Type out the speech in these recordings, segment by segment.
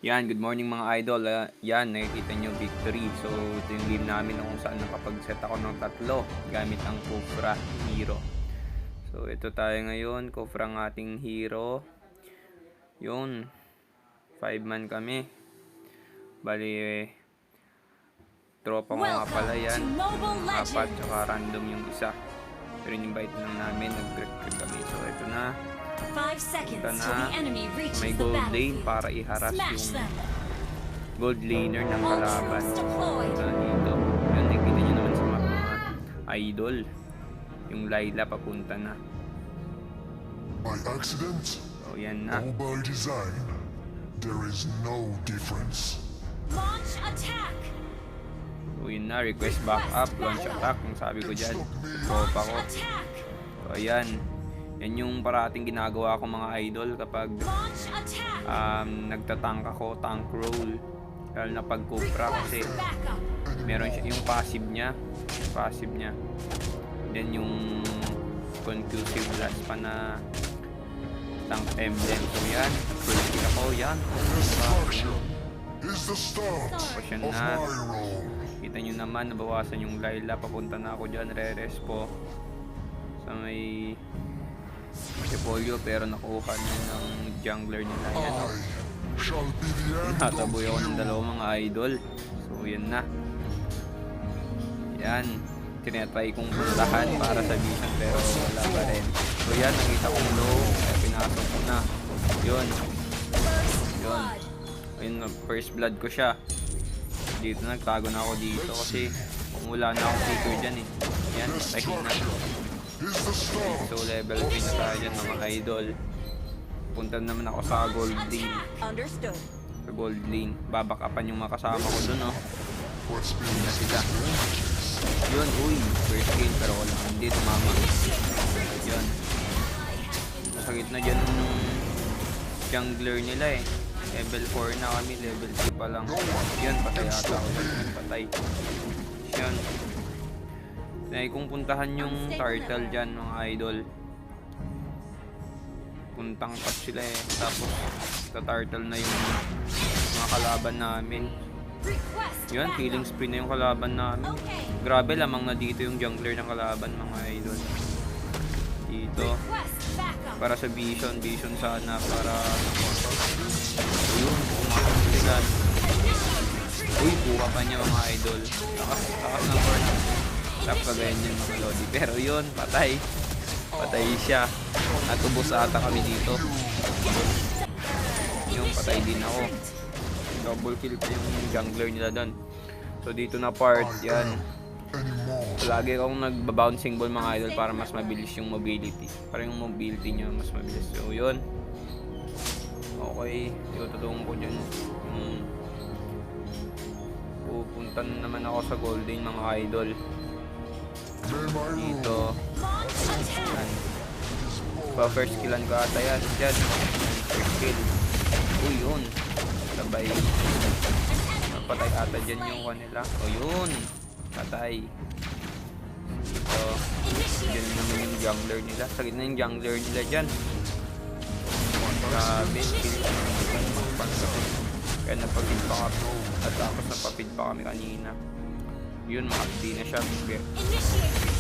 Yan, good morning mga idol. Yan, nakikita nyo victory. So, ito yung game namin kung saan nakapag-set ako ng tatlo gamit ang Kufra hero. So, ito tayo ngayon. Kufra ang ating hero. Yun, 5 man kami. Bali, tropa ko nga pala yan. Apat, tsaka random yung isa. Pero in-invite lang namin, nag-recruit kami. So, ito na. 5 seconds Ito till na, the enemy reaches may the gold lane battlefield. para iharas Smash yung them. gold laner ng All kalaban. troops deployed. Ito dito. Yan, nakikita nyo naman sa map mga idol. Yung Layla papunta na. By accident So, yan na. or by design, there is no difference. Launch attack. So, yun na. Request backup, launch attack. Yung sabi ko dyan. Tropa ko. Attack. So, ayan. Yan yung parating ginagawa ko mga idol kapag Launch attack. nagtatank ako, tank roll. Lalo na pag Kufra kasi Request backup. meron siya yung passive niya. Then yung conclusive blast pa na tank emblem. So yan, first kill ako, yan. Destruction is the start Tapos yan of na. my role. Kita nyo naman, nabawasan yung Layla. Papunta na ako dyan, re-respo sa may Repolyo, pero nakuha niya ng jungler nila. Yan, I shall be the end of nataboy ako ng you. dalawang mga idol. So yan na. Yan, tinatry kong puntahan para sa vision pero wala pa rin. So yan, nakita kong low, kaya pinasok ko na. Yun, Blood. ayun, first blood ko siya. Dito nagtago na ako dito kasi kung wala na akong figure dyan eh. Yan, patay na. Is the start So level 3 na tayo dyan mga idol. Punta naman ako sa gold lane. Understood. Sa gold lane. Babakapan yung mga kasama ko dun, oh. what's been Na sila. Yun, uy. First kill pero wala. Hindi, tumama. Yun. Masakit na dyan yung jungler nila eh. Level 4 na kami. Level 3 pa lang. Yun, patay ata ako. Patay. Yun. Nay kung puntahan yung turtle dyan mga idol. Puntang top sila eh. Tapos ta-turtle na yung mga kalaban namin. Request Yun, backup. killing spree na yung kalaban namin. Okay. Grabe, lamang na dito yung jungler ng kalaban mga idol. Dito. Request backup. Para sa vision sana para yun, kumakot sila. Uy, buka pa niya mga idol. Takas ng corn. Tap kagayan yun mga lodi. Pero yun, patay. Patay siya. Natubos ata kami dito. Yung patay din ako. Double kill pa yung jungler nila doon. So dito na part, yan. anymore? Lagi akong nagba-bouncing ball mga idol para mas mabilis yung mobility. Para yung mobility nyo mas mabilis. So yun. Okay, tutulungan ko dyan. Pupunta na naman ako sa golden mga idol. May my rule Dito. Launch attack. Yan. Pa first killan ko ata yan. Dyan. First kill. Uy, yun. Sabay. Napatay ata dyan yung kanila. O yun. Patay. Dito. Dyan naman yung jungler nila. Sakit na yung jungler nila dyan. Grabe. Kill. Kaya napapid pa kami. At tapos napapid pa kami kanina. Yun, makapdi na siya. Initiate.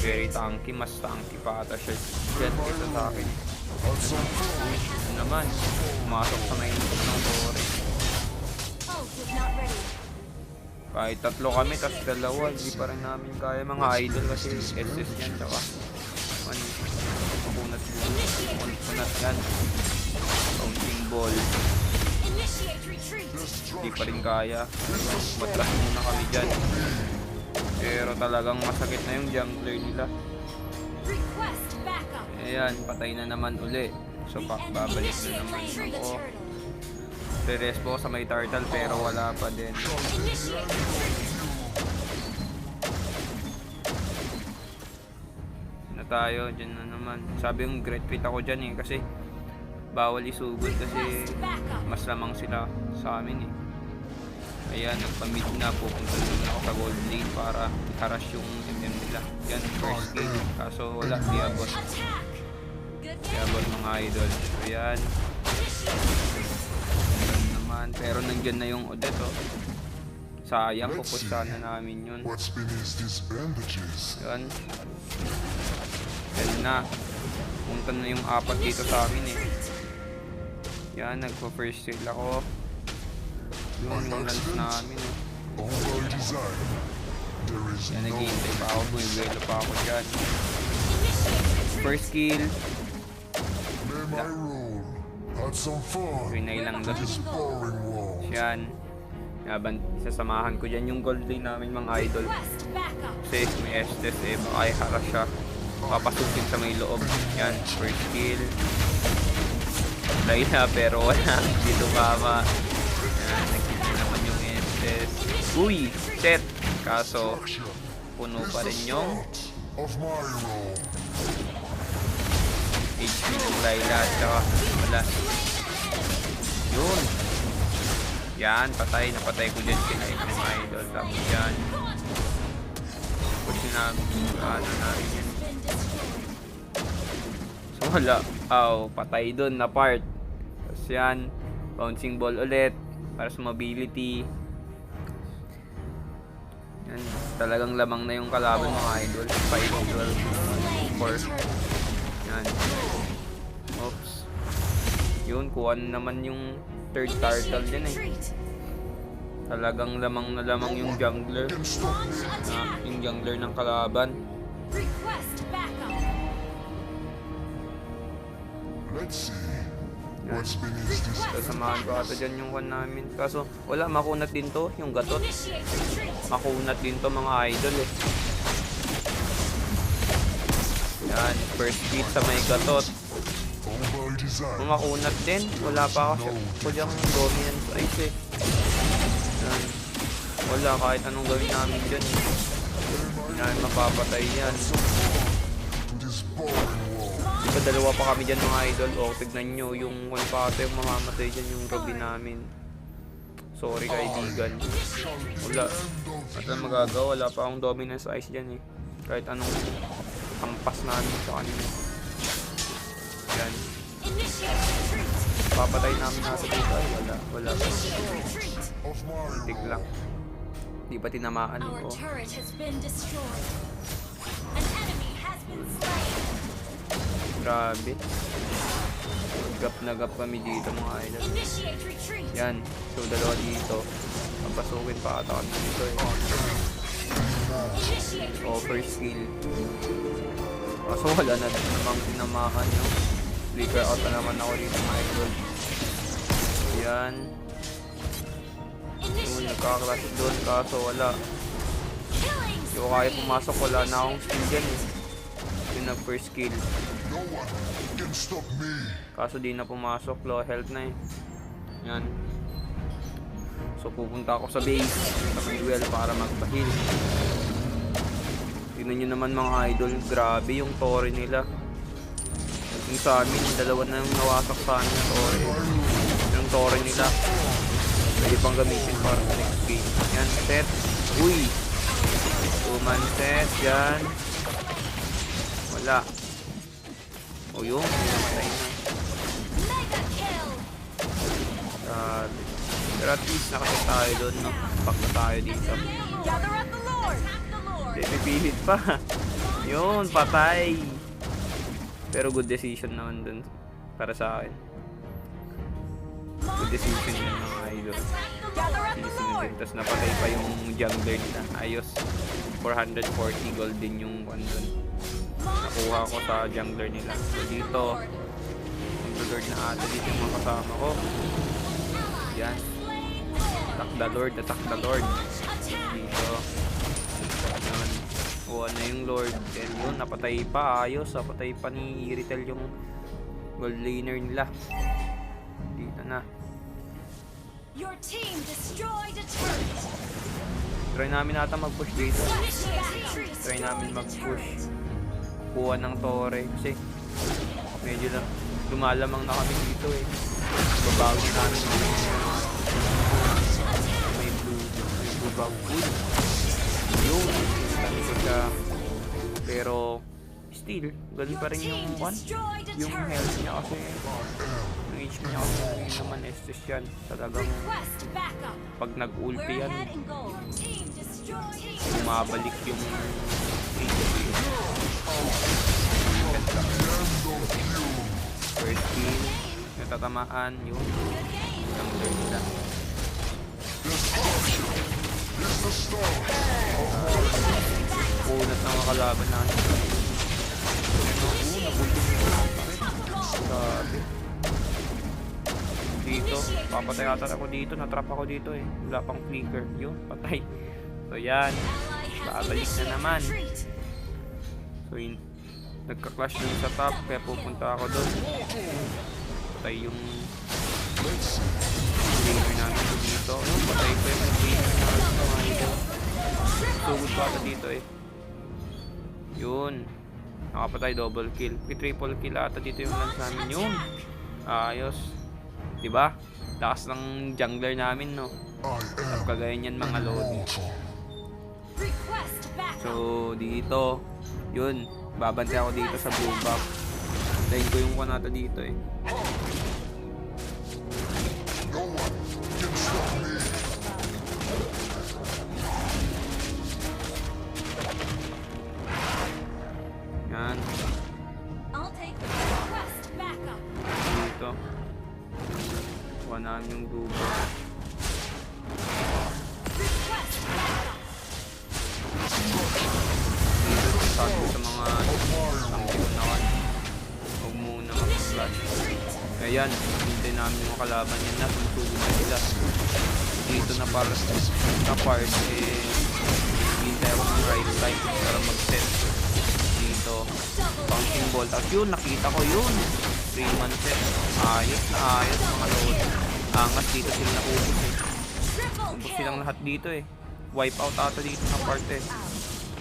Very tanky. Mas tanky pa ata siya. Dyan, kesa sa akin. at some Ano naman, pumasok sa main ng tore. Ult is not ready. Kahit tatlo kami, tas dalawa, hindi pa rin namin kaya mga idol kasi SS yan, tsaka ano, makunat yan. Counting ball, Initiate retreat. hindi pa rin kaya. Matras muna kami dyan. Pero talagang masakit na yung jungler nila. Request backup. Ayan, patay na naman uli. So, babalik na Initiate naman laser the ako. turtle. Re-respo sa may turtle pero wala pa din. Initiate retreat. Na tayo, dyan na naman. Sabi yung great fit ako dyan eh, kasi bawal isugod kasi mas lamang sila sa amin eh. Ayan, nagpamid na, pupunta na ako sa gold lane para haras yung MM nila. Yan, first game. Kaso wala, di abot. Attack. Good Di abot mga idol. So yan. Yan naman. Yan, pero nandyan na yung Odette, oh. Sayang, pupustahan na namin yun. What's beneath these bandages? Yan. Yan na. Punta na yung apat dito sa amin eh. Yan, nagpa-first steal ako. Yun, yung lance namin eh. All by design. There is Yan, no naghihintay pa ako. Bumibuelo pa ako dyan. Initiate retreat. First kill. Play my role. Had some fun. Winay lang doon. This boring wall. Yan. Sasamahan ko dyan yung gold lane namin mga idol. Request backup. Kasi may Estes eh. Baka i-harass siya. Papasukin sa may loob. Yan, first kill. Layla pero wala. Dito mama. Yan, nagkita naman yung Estes. Uy! Set! Kaso, puno pa rin yung Of my role. HP ng Layla. Tsaka wala. Yun. Yan, patay. Napatay ko dyan si Hype ng idol. Tapos yan. Push na ano namin yan. So wala. Patay dun na part. Tapos yan. Bouncing ball ulit. Para sa mobility. Yan. Talagang lamang na yung kalaban mga idol. 5, 12, 4. Yan. Oops. Yun, kuha na naman yung third turtle din eh. Talagang lamang na lamang yung jungler. Launch attack. Yung jungler ng kalaban. Request backup. Let's see. What's beneath this? Kasamahan ko ata dyan yung one namin. Kaso wala, makunat din to. Yung gatot. Initiate retreat. Makunat din to mga idol eh. Yan, first hit sa may gatot. All by design. Makunat din. Wala pa ako siya. Kulyang dominance ice eh. Yan. Wala, kahit anong gawin namin dyan eh. Hindi namin mapapatay yan. To this boring wall. Diba dalawa pa kami dyan mga idol. O, tignan nyo yung one pa ata yung mamamatay dyan yung Robin namin. Sorry kaibigan. Wala. At ang magagawa, wala pa akong dominance ice dyan eh. Kahit anong hampas namin sa kanila. Yan. Initiate retreat. Papatay namin natin dito. Ay, wala. Initiate retreat. Of my Tik lang. Di pa tinamaan Our ko. turret has been destroyed. An enemy has been slain. Grabe. Gap na gap kami dito mga idol. Initiate retreat. Yan. So, dalawa dito. Papasukin pa ata kami dito eh. Initiate O, retreat. first kill. Kaso wala na din namang tinamahan yung flicker out na naman ako dito mga idol. Yan. Yun, nagkakrush doon kaso wala. Killing Yung kaya spree. pumasok, wala na akong skill dyan eh. Yung nag first kill. No one can stop me. Kaso di na pumasok, low health na eh. Yan. So pupunta ako sa base, sa may well para magpa-heal. Tignan nyo naman mga idol, grabe yung tore nila. Yung sa amin, dalawa na yung nawasak sa amin na tore. Yung tore nila. Pwede pang gamitin para sa next game. Yan, set. Uy! 2-man set, yan. Wala. O yun, namatay na. Mega kill. Grabe. Pero at least nakaset tayo doon, no? Back na tayo dito. Gather up the Lord. Attack the Lord. Pipilit pa. Yun, patay. Pero good decision naman dun para sa akin. Good decision yun mga idol. Gather up the Sinisin Lord. din. Tapos napatay pa yung jungler nila. Ayos. 440 gold din yung one dun. Nakuha ko sa jungler nila. So dito, mag-lord na ata dito yung mga kasama ko. Yan. Attack the Lord, attack the Lord. Dito. Yan. Kuha na yung Lord. Then yun, napatay pa. Ayos, napatay pa ni Iritel yung gold laner nila. Dito na. Your team destroyed a turret. Try namin ata mag-push dito. Initiate retreat. Try namin mag-push. Kuha ng tore. Kasi medyo na lumalamang na kami dito eh. Babawi namin. May blue bag food. Yun. Tani ko siya. Pero still, ganun pa rin Your yung team destroyed a yung turret. health niya kasi, yung HP niya kasi hindi naman Estus yan. Talagang Request backup. pag nag-ulti We're yan, ahead in gold. Your team destroyed. bumabalik yung HP. First kill, natatamaan yun. Good game. Jungler nila. Unat ng mga kalaban natin. Nabulong yung grabe. Dito, papatay ata ako dito. Natrap ako dito eh. Wala pang flicker. Yun, patay. So yan, Ally has babalik na initiated naman. retreat. So yun, nagka-clash dun sa top. Kaya pupunta ako dun. Patay yung flicker namin dito. Yun, patay ko yung flicker namin mga idol. Sugod ko ata dito eh. Yun. Nakapatay double kill. Triple kill ata dito yung lance namin. Yun. Ayos. Diba? Lakas ng jungler namin, no? I am Kagaya niyan mga lodi. mortal. Request backup. So, dito. Yun. Babantay ako dito sa blue buff. Tayin ko yung kanata dito eh. No one can stop me. Yan. I'll take the request backup. Dito. Kuha namin yung blue buff. Request backup. Dito sabi sa mga champion na kan. Huwag muna mag-flash. Ayan, hintay namin yung kalaban yan na. Susugo na sila. Dito na para na part eh hintay ako ng right time para mag-set. Dito. Bouncing ball. Tapos yun, nakita ko yun. 3-man set. Ayos na ayos mga load. Angas dito sila naubos eh. Triple Ubus kill. silang lahat dito eh. Wipe out ata dito na part eh.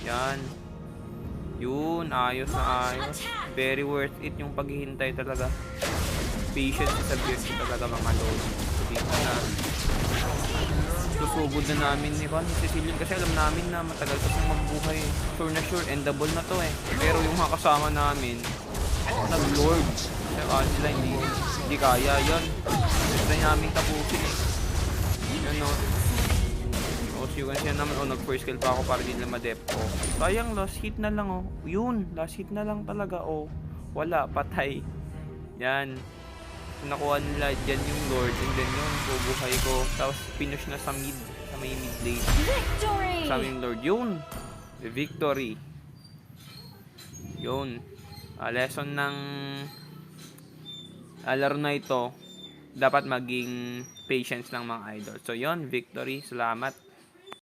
Yan. Yun, ayos na ayos. Very worth it yung paghihintay talaga. Patience is a virtue talaga mga load. So dito na. Susugod na namin ni Van. Si Cecilian kasi alam namin na matagal pa siyang magbuhay. Sure na sure, endable na to eh. Pero yung mga kasama namin, nag-lord. Kaya nila hindi kaya yan. Gusto namin tapusin eh. Yan no. O siya siya naman, nag-first kill pa ako para di nila ma-dep. Sayang, last hit na lang oh. Yun, last hit na lang talaga oh. Wala, patay. Yan. Nakuha nila dyan yung lord and then yun, bubuhay ko. Tapos pinush na sa mid, sa may mid lane. Victory. Sa aming lord, yun. The victory. Yun. Lesson ng laro na ito, dapat maging patience ng mga idol. So yun, victory. Salamat.